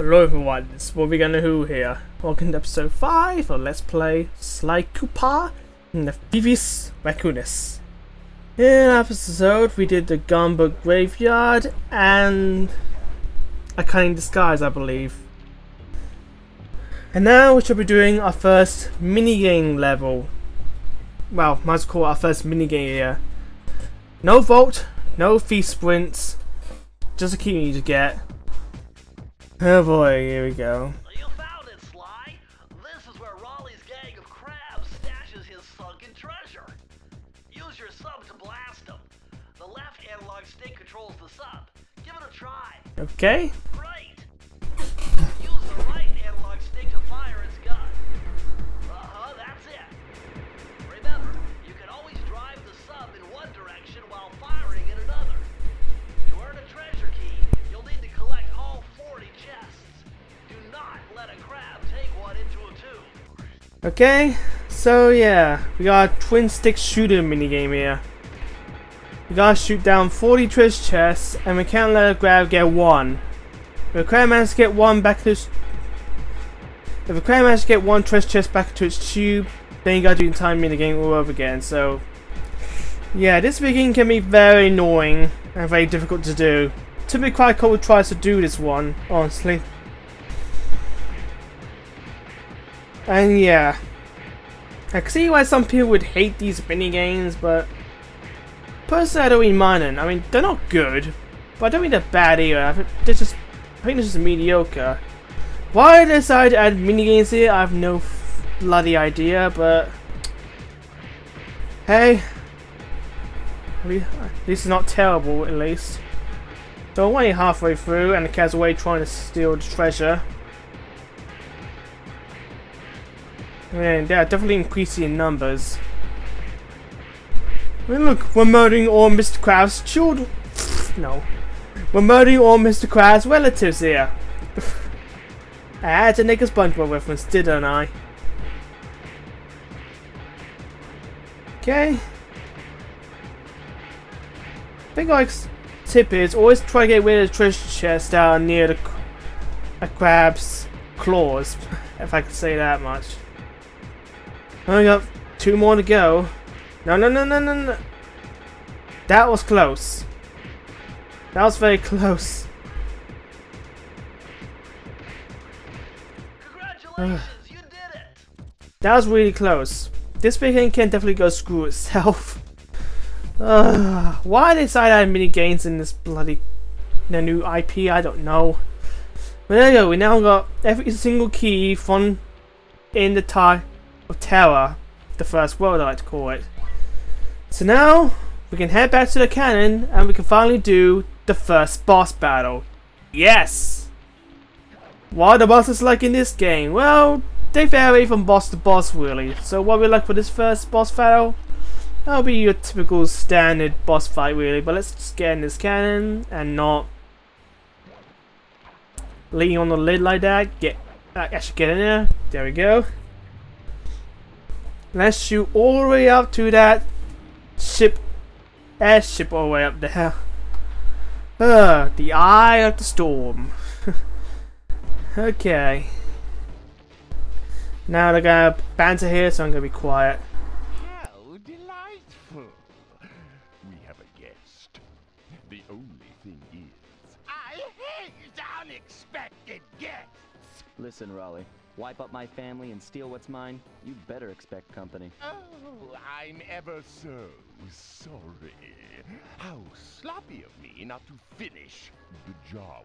Hello everyone, this is what we're gonna do here. Welcome to episode 5 of Let's Play Sly Cooper in the Thievius Racconus. In episode we did the gunboat graveyard and a cunning disguise, I believe. And now we shall be doing our first minigame level. Well, might as well call it our first minigame here. No vault, no thief sprints, just a key you need to get. Oh boy, here we go. You found it, Sly. This is where Raleigh's gang of crabs stashes his sunken treasure. Use your sub to blast them. The left analog stick controls the sub. Give it a try. Okay. Great. Use the right analog stick to fire its gun. That's it. Remember, you can always drive the sub in one direction while firing in another. To earn a treasure key, you'll need to collect all 40 chests. Do not let a crab take one into a tube. Okay, so yeah, we got a twin stick shooter minigame here. We gotta shoot down 40 treasure chests and we can't let a crab get one. If a crab manages to get one back to its if a crab manages to get one treasure chest back into its tube, then you gotta do the entire minigame all over again. So yeah, this minigame can be very annoying and very difficult to do. Took me quite a couple of tries to do this one, honestly. And yeah, I can see why some people would hate these minigames, but personally I don't really mind them. I mean, they're not good, but I don't mean they're bad either. I think they're just mediocre. Why they decided to add minigames here, I have no bloody idea, but hey, at least it's not terrible, at least. So I'm only halfway through and the cat's away trying to steal the treasure. Man, they are definitely increasing in numbers. I mean, look, we're murdering all Mr. Krabs' children. No. We're murdering all Mr. Krabs' relatives here. I had to make a SpongeBob reference, didn't I? Okay. Big like tip is always try to get rid of the treasure chest down near the crab's claws, if I could say that much. I got 2 more to go. No. That was close. That was very close. Congratulations, you did it. That was really close. This big thing can definitely go screw itself. Why they decided to add mini games in this bloody new IP, I don't know. But there you go, we now got every single key from in the Tower of Terror, the first world I like to call it. So now we can head back to the cannon and we can finally do the first boss battle. Yes! What are the bosses like in this game? Well, they vary from boss to boss really. So what we like for this first boss battle? That'll be your typical standard boss fight really, but let's just get in this cannon and not lean on the lid like that. Actually get in there. There we go. Let's shoot all the way up to that airship all the way up there. The eye of the storm. Okay. Now they're gonna banter here, so I'm gonna be quiet. How delightful! We have a guest. The only thing is, I hate unexpected guests! Listen, Raleigh. Wipe up my family and steal what's mine? You better expect company. Oh, I'm ever so sorry. How sloppy of me not to finish the job.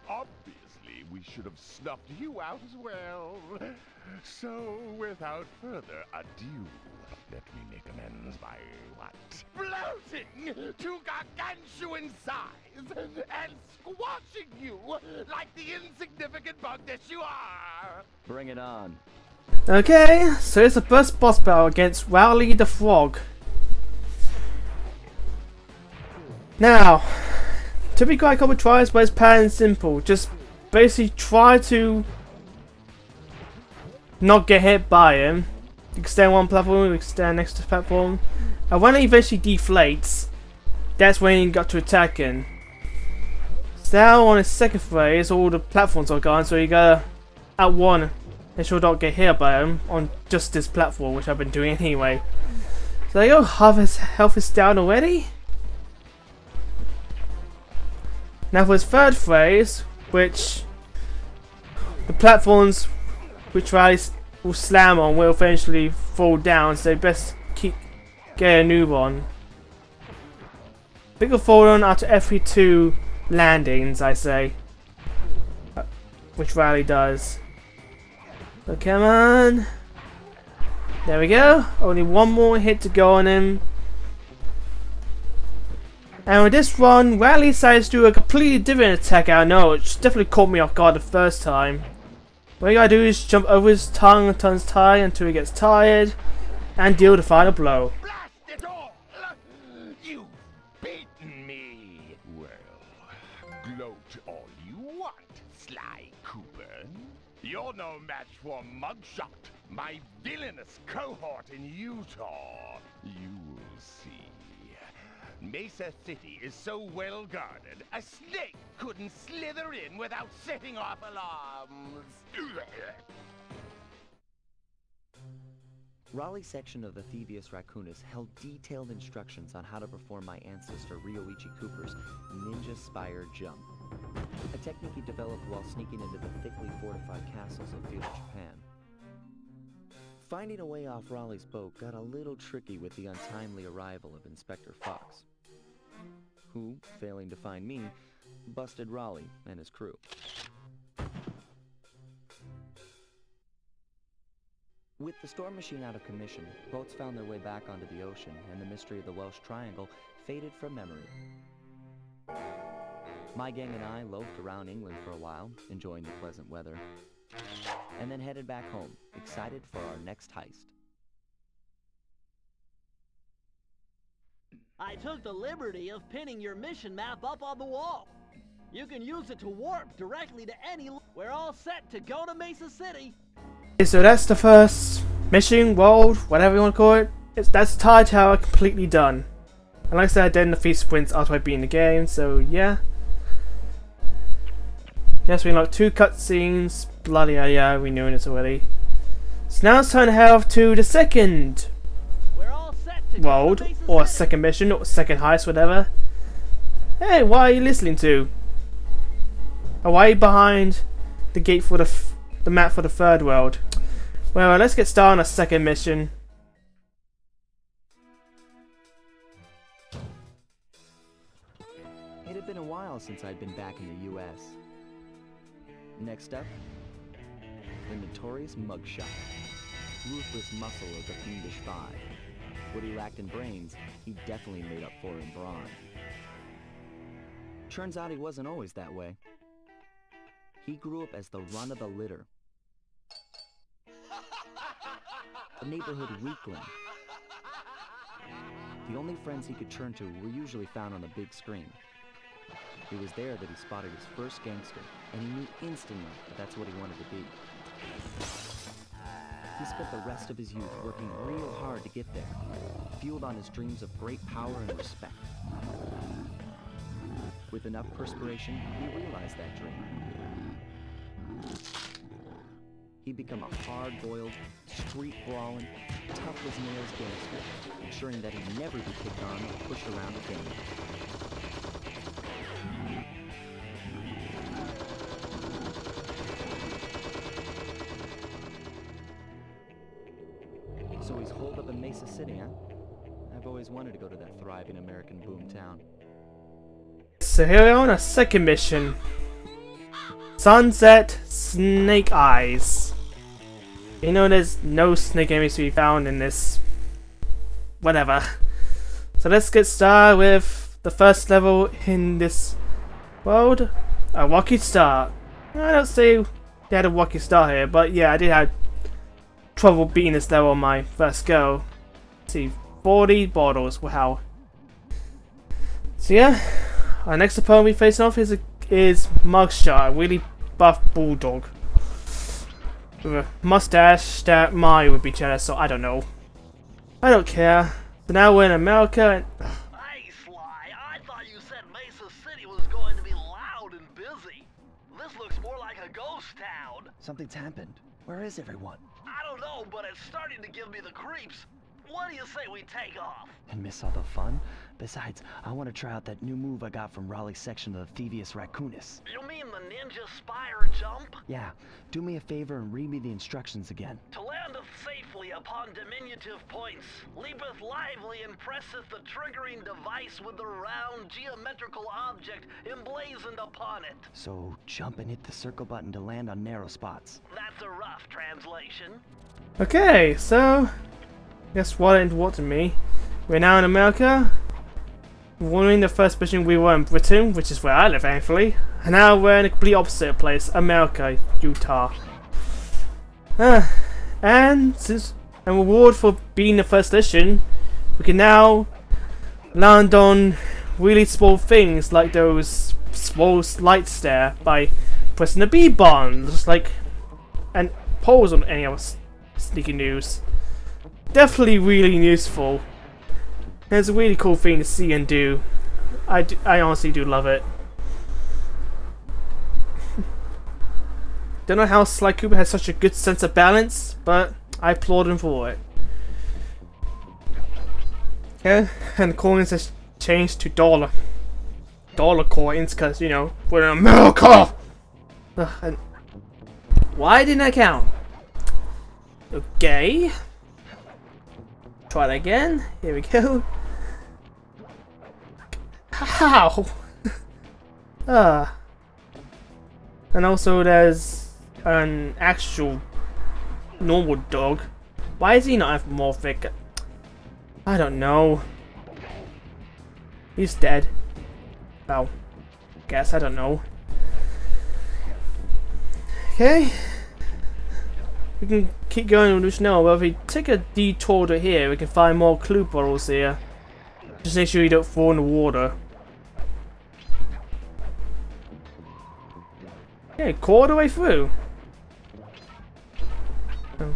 Obviously, we should have snuffed you out as well. So, without further ado, let me make amends by what? Bloating to gargantuan size and squashing you like the insignificant bug that you are! Bring it on. Okay, so it's the first boss battle against Rowley the Frog. Now, to be quite a couple tries, but it's pattern simple. Just basically try to not get hit by him. You can stand on one platform, you can stand next to the platform. And when it eventually deflates, that's when you got to attack him. So now on his second phase, all the platforms are gone, so you gotta at one, make sure don't get hit by him on just this platform, which I've been doing anyway. So there you go, half his health is down already. Now for his third phase, which the platforms which Riley will slam on will eventually fall down, so best get a new one. Big will fall on after every 2 landings, I say. Which Riley does. So come on. There we go. Only one more hit to go on him. And with this one, Riley decides to do a completely different attack out of nowhere, which definitely caught me off guard the first time. What you gotta do is jump over his tongue and turn his tie until he gets tired, and deal the final blow. Blast it all! You've beaten me! Well, gloat all you want, Sly Cooper. You're no match for Mugshot, my villainous cohort in Utah. You will see. Mesa City is so well guarded, a snake couldn't slither in without setting off alarms. Raleigh's section of the Thievius Racconus held detailed instructions on how to perform my ancestor Ryoichi Cooper's ninja spire jump, a technique he developed while sneaking into the thickly fortified castles of feudal Japan. Finding a way off Raleigh's boat got a little tricky with the untimely arrival of Inspector Fox, who, failing to find me, busted Raleigh and his crew. With the storm machine out of commission, boats found their way back onto the ocean, and the mystery of the Welsh Triangle faded from memory. My gang and I loafed around England for a while, enjoying the pleasant weather, and then headed back home, excited for our next heist. I took the liberty of pinning your mission map up on the wall. You can use it to warp directly to any... We're all set to go to Mesa City. Okay, so that's the first mission, world, whatever you want to call it. That's Tie Tower completely done. And like I said, I did the few sprints after I beat the game, so yeah. Yes, we unlocked 2 cutscenes. Bloody hell, yeah, we knew this already. So now it's time to head off to the second world, or second mission, or second heist, whatever. Hey, what are you listening to? Oh, why are you behind the gate for the map for the third world? Well, let's get started on a second mission. It had been a while since I'd been back in the U.S. Next up, the notorious Mugshot, ruthless muscle of the Fiendish Five. What he lacked in brains, he definitely made up for in brawn. Turns out he wasn't always that way. He grew up as the run of the litter, a neighborhood weakling. The only friends he could turn to were usually found on the big screen. It was there that he spotted his first gangster, and he knew instantly that that's what he wanted to be. He spent the rest of his youth working real hard to get there, fueled on his dreams of great power and respect. With enough perspiration, he realized that dream. He'd become a hard-boiled, street-brawling, tough-as-nails gangster, ensuring that he'd never be kicked on or pushed around again. So he's holed up in Mesa City, huh? I've always wanted to go to that thriving American boomtown. So here we are on a second mission. Sunset Snake Eyes. You know there's no snake enemies to be found in this... whatever. So let's get started with the first level in this world. A rocky start. I don't say they had a rocky start here, but yeah, I did have trouble beating this level on my first go. Let's see, 40 bottles, wow. So yeah, our next opponent we face off is Mugshot, a really buff bulldog with a mustache that Mario would be jealous, so I don't know. I don't care. So now we're in America and... Hey, Sly, I thought you said Mesa City was going to be loud and town. Something's happened. Where is everyone? I don't know, but it's starting to give me the creeps. What do you say we take off? And miss all the fun? Besides, I want to try out that new move I got from Raleigh's section of the Thievius Racconus. You mean the ninja spire jump? Yeah, do me a favor and read me the instructions again. To landeth safely upon diminutive points, leapeth lively and presseth the triggering device with the round geometrical object emblazoned upon it. So, jump and hit the circle button to land on narrow spots. That's a rough translation. Okay, so guess what into what to me. We're now in America. Following the first mission we were in Britain, which is where I live thankfully. And now we're in a complete opposite place, America, Utah. And since a reward for being the first edition, we can now land on really small things like those small lights there by pressing the B button, just like and pause on any other sneaky news. Definitely really useful. It's a really cool thing to see and do. I honestly do love it. Don't know how Sly Cooper has such a good sense of balance, but I applaud him for it. Okay, and the coins has changed to dollar coins because, you know, we're in America! And why didn't I count? Okay. Try that again. Here we go. How? And also there's an actual normal dog. Why is he not anthropomorphic? I don't know. He's dead. Oh. Guess, I don't know. Okay. We can keep going with this now, but if we take a detour to here, we can find more clue bottles here. Just make sure you don't fall in the water. Okay, quarter the way through. Oh.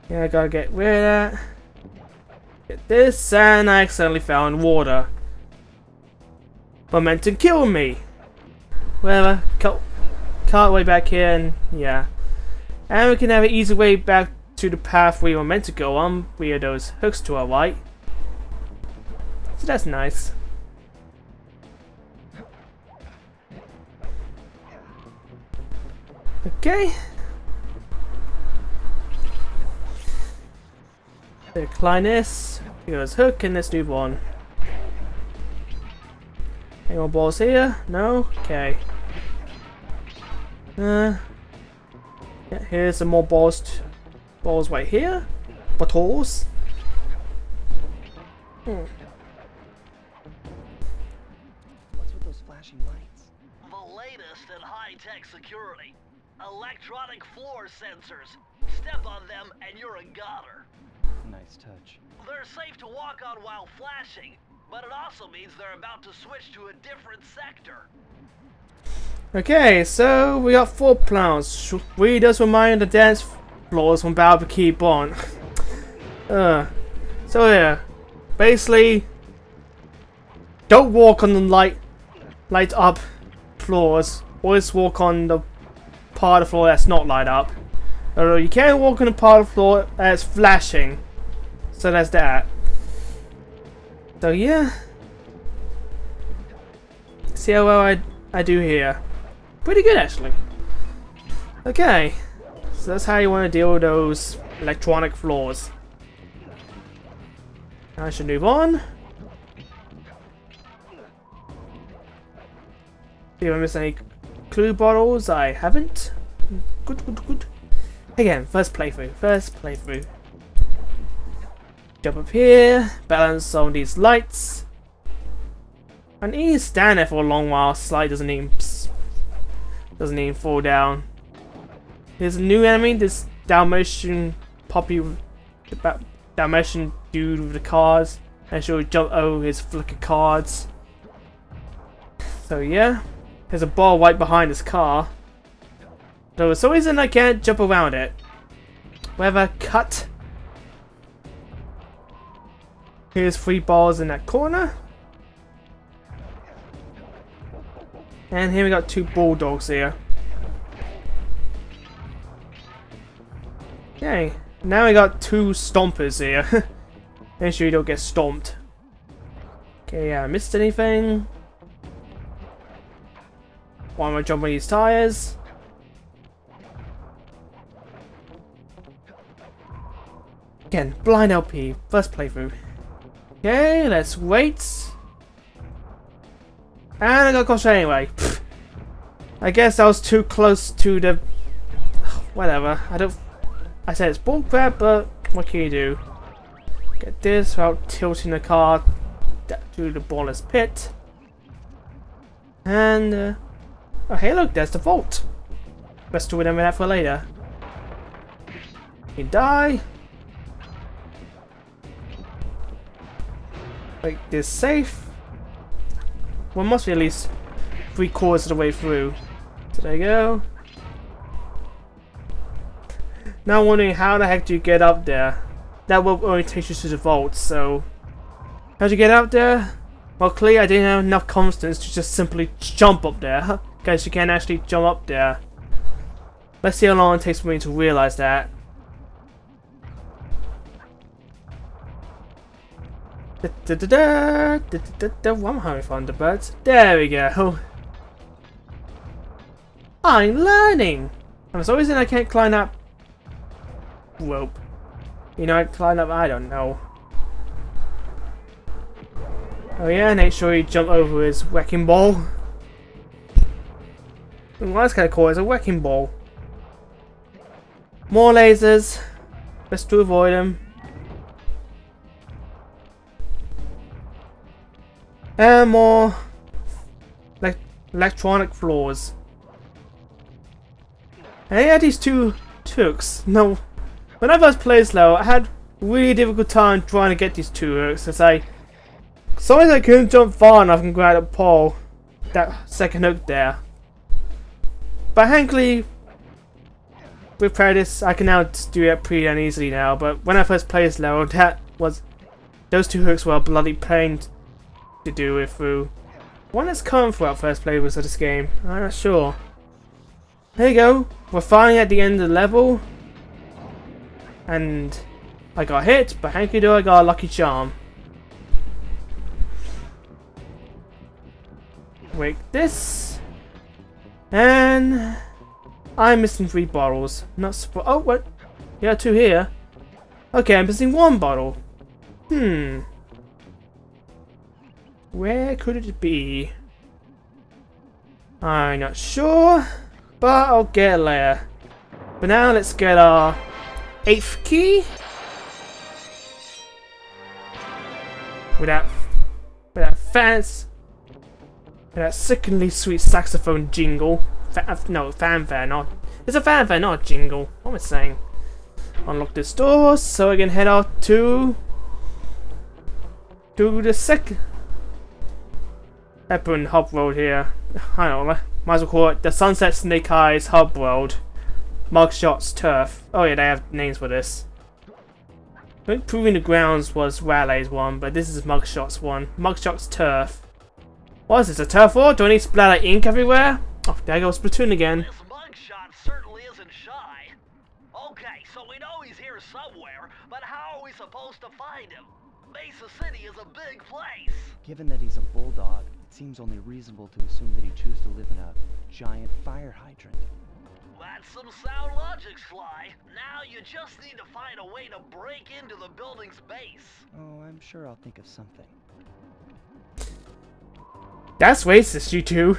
Yeah, I gotta get rid of that. Get this, and I accidentally fell in water. But meant to kill me. Whatever, cut way back here, and yeah. And we can have an easy way back to the path we were meant to go on via those hooks to our right. So that's nice. Okay. Decline this. Here's hook and let's move on. Any more balls here? No? Okay. Yeah, here's some more balls. Balls right here. Bottles. What's with those flashing lights? The latest in high-tech security. Electronic floor sensors. Step on them and you're a goner. Nice touch. They're safe to walk on while flashing, but it also means they're about to switch to a different sector. Okay, so we got 4 plants. We just remind the dance floors from Battle to keep on. So yeah, basically, don't walk on the light up floors. Always walk on the part of the floor that's not light up. Although you can walk on the part of the floor that's flashing. So that's that. So yeah. See how well I do here. Pretty good actually. Okay. So that's how you want to deal with those electronic floors. I should move on. Do I miss any clue bottles? I haven't. Good. Again, first playthrough. Jump up here, balance on these lights. And you stand there for a long while, slide doesn't even fall down. There's a new enemy, this Dalmatian puppy, Dalmatian dude with the cards. And she'll jump over his flick of cards. So yeah, there's a ball right behind his car. Though for some reason I can't jump around it. Whatever, cut. Here's 3 balls in that corner. And here we got 2 bulldogs here. Okay, now we got 2 stompers here. Make sure you don't get stomped. Okay, yeah, I missed anything. Why am I jumping these tires? Again, blind LP, first playthrough. Okay, let's wait. And I got caught anyway. I guess I was too close to the... Whatever, I said it's bullcrap, but what can you do? Get this without tilting the car to the ballless pit. And... oh, hey look, there's the vault. Best to remember that for later. You die. Make this safe. Well, must be at least 3/4 of the way through. So there you go. Now wondering how the heck do you get up there? That will only take you to the vault, so... how'd you get up there? Well, clearly I didn't have enough confidence to just simply jump up there. Guys, you can't actually jump up there. Let's see how long it takes for me to realize that. I'm having fun, the birds. There we go. I'm learning! I'm so reason I can't climb that rope. You know, I climb up, I don't know. Oh yeah, make sure you jump over his wrecking ball. Well, that's kind of cool, it's a wrecking ball. More lasers. Best to avoid them. And more electronic floors. And I had these 2 hooks. No, when I first played slow, I had really difficult time trying to get these 2 hooks. As sometimes I couldn't jump far enough and grab a pole. That second hook there. But thankfully, with practice, I can now do it pretty easily now. But when I first played slow, those 2 hooks were a bloody pain to do it through. One is common throughout first playthroughs of this game. I'm not sure. There you go. We're finally at the end of the level. And I got hit, but thank you though, I got a lucky charm. Wait, this. And I'm missing 3 bottles. Not surprised. Oh, what? Yeah, 2 here. Okay, I'm missing 1 bottle. Where could it be? I'm not sure, but I'll get it later. But now let's get our 8th key. With that sickeningly sweet saxophone jingle. Fanfare, not. It's a fanfare, not a jingle. What am I saying? Unlock this door so I can head out to the second Epon Hub Road here. I don't know, might as well call it the Sunset Snake Eyes Hub Road. Mugshot's Turf. Oh yeah, they have names for this. I think Proving the Grounds was Raleigh's one, but this is Mugshot's one. Mugshot's Turf. What is this, a turf war? Do I need to splatter ink everywhere? Oh, there goes Splatoon again. This mugshot certainly isn't shy. Okay, so we know he's here somewhere, but how are we supposed to find him? Mesa City is a big place. Given that he's a bulldog, it seems only reasonable to assume that he'd choose to live in a giant fire hydrant. That's some sound logic, Sly. Now you just need to find a way to break into the building's base. Oh, I'm sure I'll think of something. That's racist, you two.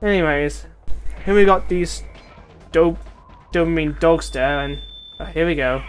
Anyways, here we got these dopamine dogs there, and here we go.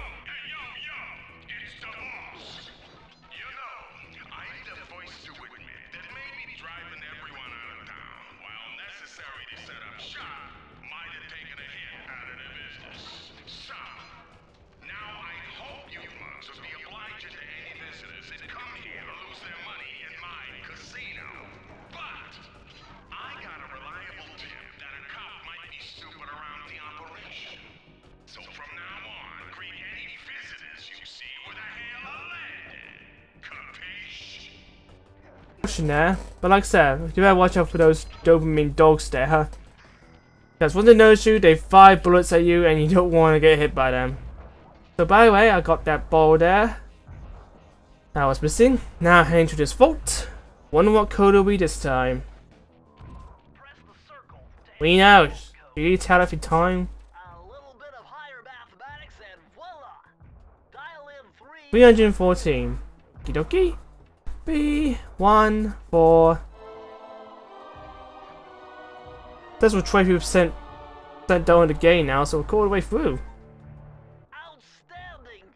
There, but like I said, you better watch out for those dopamine dogs there, huh? Because when they notice you, they fire bullets at you and you don't want to get hit by them. So by the way, I got that ball there. That was missing. Now heading to this vault. Wonder what code will be this time. Press the circle to We know. Do you tell every time? a little bit of higher mathematics and voila! Dial in 314. Okie dokie. B14. That's what 23% down the game now, so we're all the way through. Outstanding!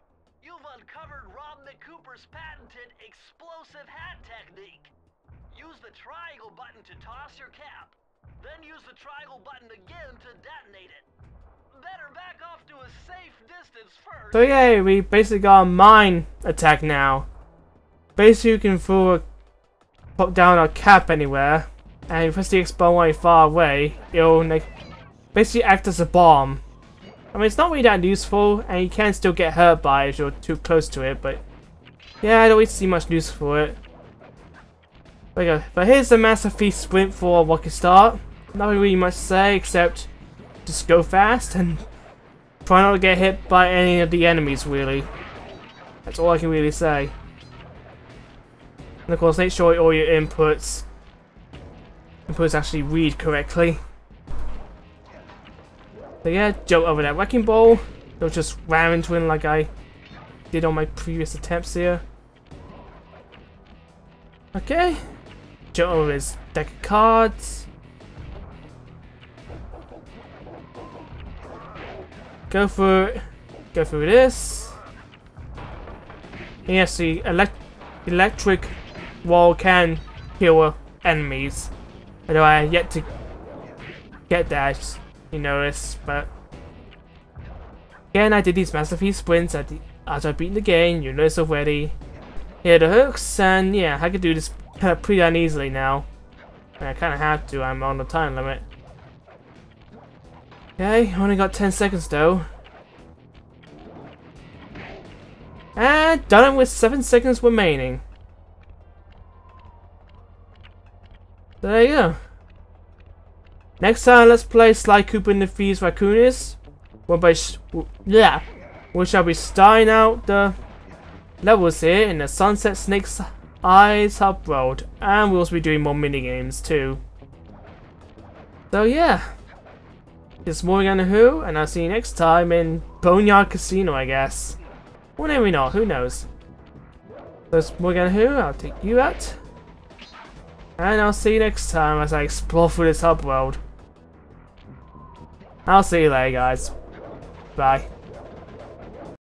You've uncovered Rob McCooper's patented explosive hat technique. Use the triangle button to toss your cap. Then use the triangle button again to detonate it. Better back off to a safe distance first. So yeah, we basically got a mine attack now. Basically, you can pop down a cap anywhere, and if you press the X button while far away, it'll basically act as a bomb. I mean, it's not really that useful, and you can still get hurt by it if you're too close to it, but yeah, I don't really see much use for it. But here's the Master Thief sprint for Rocket Start. Nothing really much to say except just go fast and try not to get hit by any of the enemies, really. That's all I can really say. And of course, make sure all your inputs actually read correctly. So yeah, jump over that wrecking ball. Don't just ram into it like I did on my previous attempts here. Okay. Jump over his deck of cards. Go through it. Go through this. And yes, the electric wall can kill enemies. Although I have yet to get that, you notice, but again, I did these Master Thief sprints after I beat the game, you notice already. Here are the hooks, and yeah, I could do this pretty darn easily now. And I kinda have to, I'm on the time limit. Okay, only got 10 seconds though. And done it with 7 seconds remaining. So there you go. Next time, let's play Sly Cooper and the Thievius Racconus. We shall be starting out the levels here in the Sunset Snake's Eyes Hub World, and we'll also be doing more minigames too. So yeah, this is Morgan Who, and I'll see you next time in Boneyard Casino, I guess. Or maybe not, who knows. So it's Morgan Who, I'll take you out. And I'll see you next time as I explore through this hub world. I'll see you later, guys. Bye.